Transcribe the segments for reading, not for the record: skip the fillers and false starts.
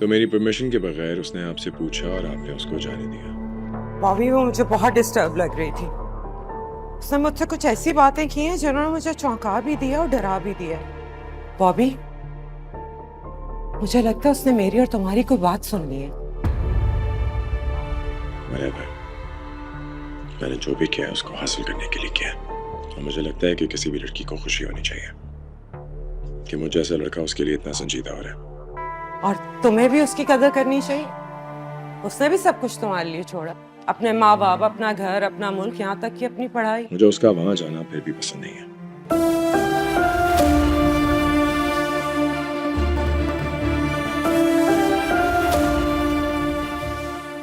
तो मेरी परमिशन के बगैर उसने आपसे पूछा और आपने उसको जाने दिया। बॉबी वो मुझे बहुत डिस्टर्ब लग रही थी। उसने मुझसे कुछ ऐसी बातें की हैं जिन्होंने मुझे चौंका भी दिया और डरा भी दिया। बॉबी, मुझे लगता है उसने मेरी और तुम्हारी कोई बात सुन ली है। मैंने जो भी किया उसको हासिल करने के लिए किया, और मुझे लगता है कि किसी भी लड़की को खुशी होनी चाहिए कि मुझे ऐसा लड़का उसके लिए इतना संजीदा हो रहा है। और तुम्हें भी उसकी कदर करनी चाहिए। उसने भी सब कुछ तुम्हारे लिए छोड़ा, अपने माँ बाप, अपना घर, अपना मुल्क, यहाँ तक कि अपनी पढ़ाई। मुझे उसका वहां जाना फिर भी पसंद नहीं है।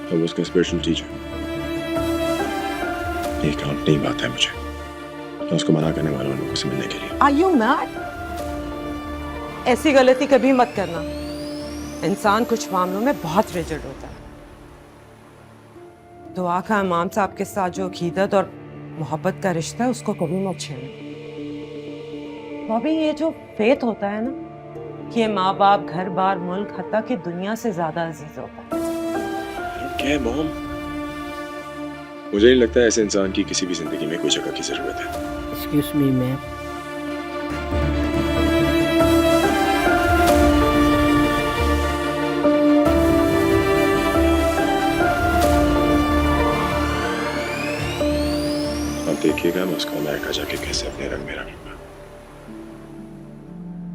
अब उसका स्पेशल टीचर ये काम नहीं बात है मुझे, मैं उसको मना करने वाला हूं लोगों से मिलने के लिए। Are you mad? ऐसी गलती कभी मत करना। इंसान कुछ मामलों में बहुत रिजिड होता है। दुआ का इमाम साहब के साथ जो अकीदत और मोहब्बत का रिश्ता है उसको कभी मत छेड़ना। बॉबी, ये जो फेथ होता है ना, कि ये माँ बाप, घर बार, मुल्क, हत्ता कि दुनिया से ज्यादा अजीज होता है। क्या मॉम, मुझे नहीं लगता ऐसे इंसान की किसी भी जिंदगी में कोई जगह की जरूरत है। Excuse me, ma'am. अब देखिएगा मैं उसको अमेरिका जाके कैसे अपने रंग में रखूंगा।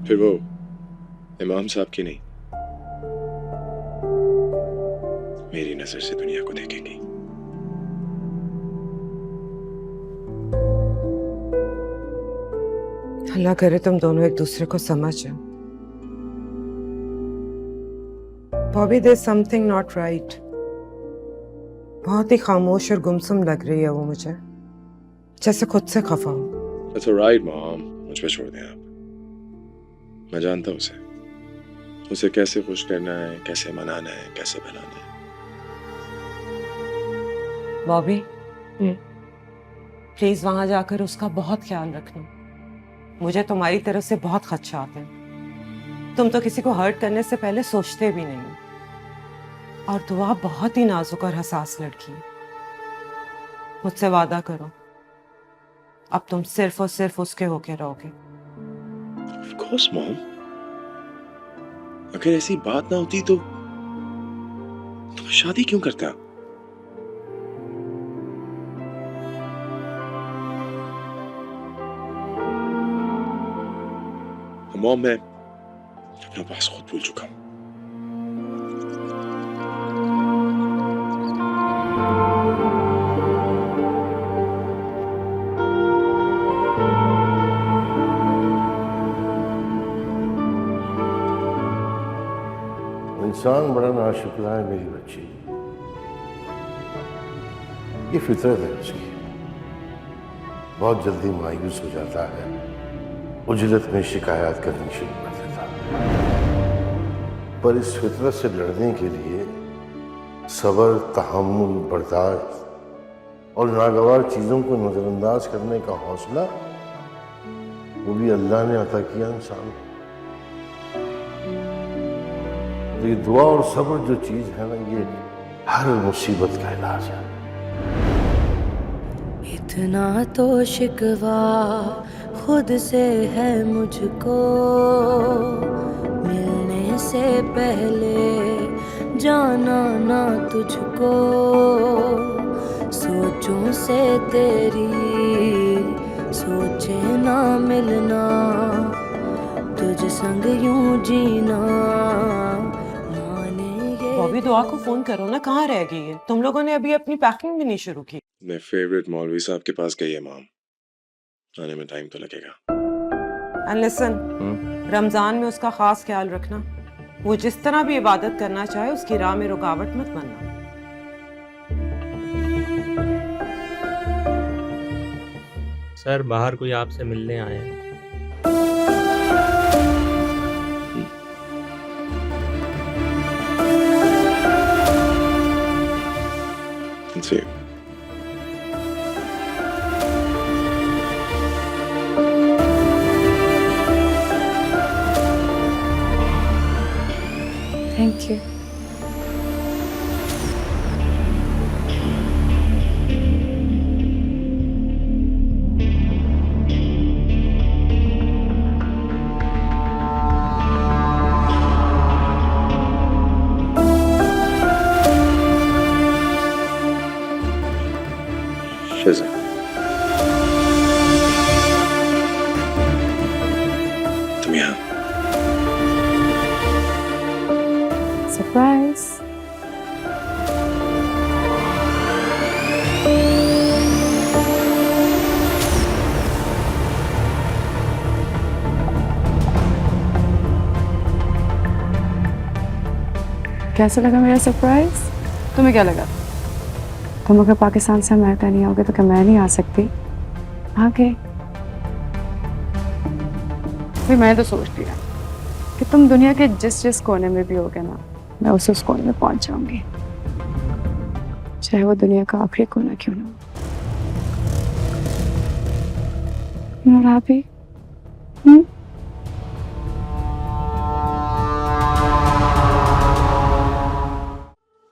फिर वो इमाम साहब की नहीं, मेरी नजर से दुनिया को देखेगी। अल्लाह करे तुम दोनों एक दूसरे को समझ जाओ। Bobby, there something not right. बहुत ही खामोश और गुमसुम लग रही है वो मुझे, जैसे खुद से खफा हूं। That's alright, मॉम, मुझ पे छोड़ दें आप। मैं जानता हूँ उसे कैसे खुश करना है, कैसे मनाना है, कैसे बनाना है। बॉबी, प्लीज वहां जाकर उसका बहुत ख्याल रखना। मुझे तुम्हारी तरफ से बहुत खदशात हैं। तुम तो किसी को हर्ट करने से पहले सोचते भी नहीं। और दुआ बहुत ही नाजुक और हसास लड़की है। मुझसे वादा करो, अब तुम सिर्फ और सिर्फ उसके होके रहोगे। Of course, mom. अगर ऐसी बात ना होती तो शादी क्यों करता? मॉम, मैं अपना पास खुद भूल चुका हूं। इंसान बड़ा नाशुक्र है मेरी बच्ची, ये फितरत है उसकी। बहुत जल्दी मायूस हो जाता है, उजलत में शिकायत करनी शुरू कर देता है। पर इस फितरत से लड़ने के लिए सब्र, तहम्मुल, बर्दाश्त और नागवार चीज़ों को नज़रअंदाज करने का हौसला वो भी अल्लाह ने अता किया इंसान को। तो ये दुआ और सब्र जो चीज़ है ना, ये हर मुसीबत का इलाज है। इतना तो शिकवा खुद से है मुझको, मिलने से पहले जाना ना तुझको, सोचों से तेरी सोचे ना मिलना, तुझ संग यूं जीना। बॉबी, दुआ को फोन करो ना, कहाँ रह गई है? तुम लोगों ने अभी अपनी पैकिंग भी नहीं शुरू की। अपने फेवरेट मौलवी साहब के पास गई है मॉम, आने में टाइम तो लगेगा। एंड लिसन, रमजान में उसका खास ख्याल रखना। वो जिस तरह भी इबादत करना चाहे उसकी राह में रुकावट मत बनना। सर, बाहर कोई आपसे मिलने आए हैं। See you. Thank you. फिजा तुम यहाँ सरप्राइज। कैसा लगा मेरा सरप्राइज? तुम्हें क्या लगा? तुम अगर पाकिस्तान से अमेरिका नहीं आओगे तो क्या मैं नहीं आ सकती? आगे भी मैं तो सोचती हूँ कि तुम दुनिया के जिस जिस कोने में भी होगे ना, मैं उस कोने में पहुंच जाऊंगी, चाहे वो दुनिया का आखिरी कोना क्यों ना हो। You're happy?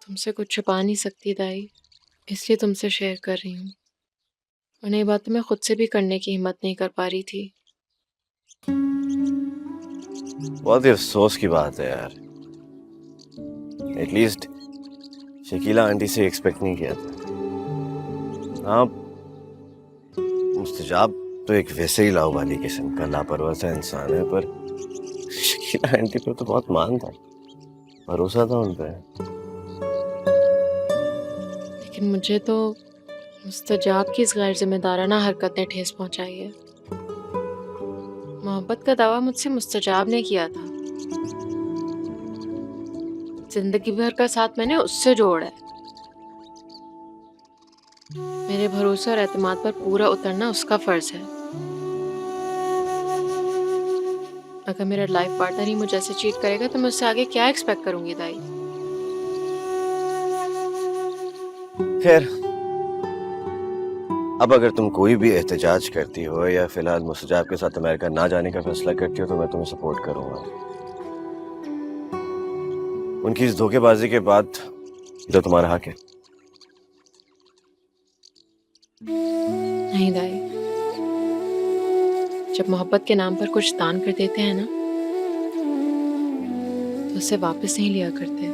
तुमसे कुछ छुपा नहीं सकती दाई, इसलिए तुमसे शेयर कर रही हूँ। और नई बात तो मैं खुद से भी करने की हिम्मत नहीं कर पा रही थी। बहुत ही अफसोस की बात है यार। एटलीस्ट शकीला आंटी से एक्सपेक्ट नहीं किया था। हाँ, मुस्तजाब तो एक वैसे ही लावाली किस्म का लापरवाह सा इंसान है, पर शकीला आंटी पर तो बहुत मान था, भरोसा था उन पर। लेकिन मुझे तो मुस्तजाब की इस गैर जिम्मेदाराना हरकत ने ठेस पहुंचाई है। मोहब्बत का दावा मुझसे मुस्तजाब ने किया था, जिंदगी भर का साथ मैंने उससे जोड़ा है। मेरे भरोसे और एतमाद पर पूरा उतरना उसका फर्ज है। अगर मेरा लाइफ पार्टनर ही मुझे ऐसे चीट करेगा तो मैं उससे आगे क्या एक्सपेक्ट करूंगी दाई? खैर, अब अगर तुम कोई भी एहतजाज करती हो या फिलहाल मुस्तजाब के साथ अमेरिका ना जाने का फैसला करती हो तो मैं तुम्हें सपोर्ट करूंगा। उनकी इस धोखेबाजी के बाद जो तुम्हारा हक है। नहीं दाई, जब मोहब्बत के नाम पर कुछ दान कर देते हैं ना, तो उसे वापस नहीं लिया करते।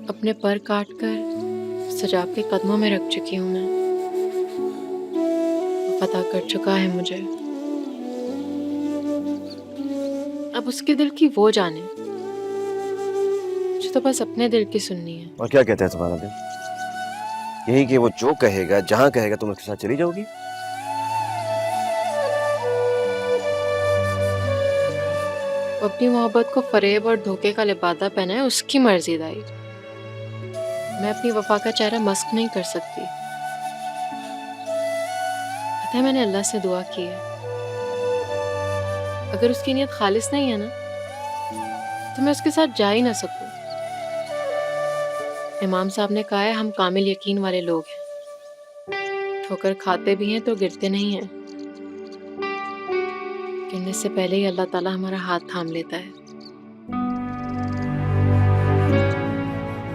अपने पर काट कर सजाब के कदमों में रख चुकी हूँ मैं। वो पता कर चुका है मुझे। अब उसके दिल की वो जाने, मुझे तो बस अपने दिल की सुननी है। और क्या कहता है तुम्हारा दिल? यही कि वो जो कहेगा, जहां कहेगा तुम उसके साथ चली जाओगी? वो अपनी मोहब्बत को फरेब और धोखे का लिबादा पहनाए, उसकी मर्जी दाई। मैं अपनी वफा का चेहरा मस्क नहीं कर सकती। पता है, मैंने अल्लाह से दुआ की है, अगर उसकी नीयत खालिस नहीं है ना, तो मैं उसके साथ जा ही ना सकूं। इमाम साहब ने कहा है, हम कामिल यकीन वाले लोग हैं। ठोकर खाते भी हैं तो गिरते नहीं हैं। गिरने से पहले ही अल्लाह ताला हमारा हाथ थाम लेता है।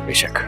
बेशक।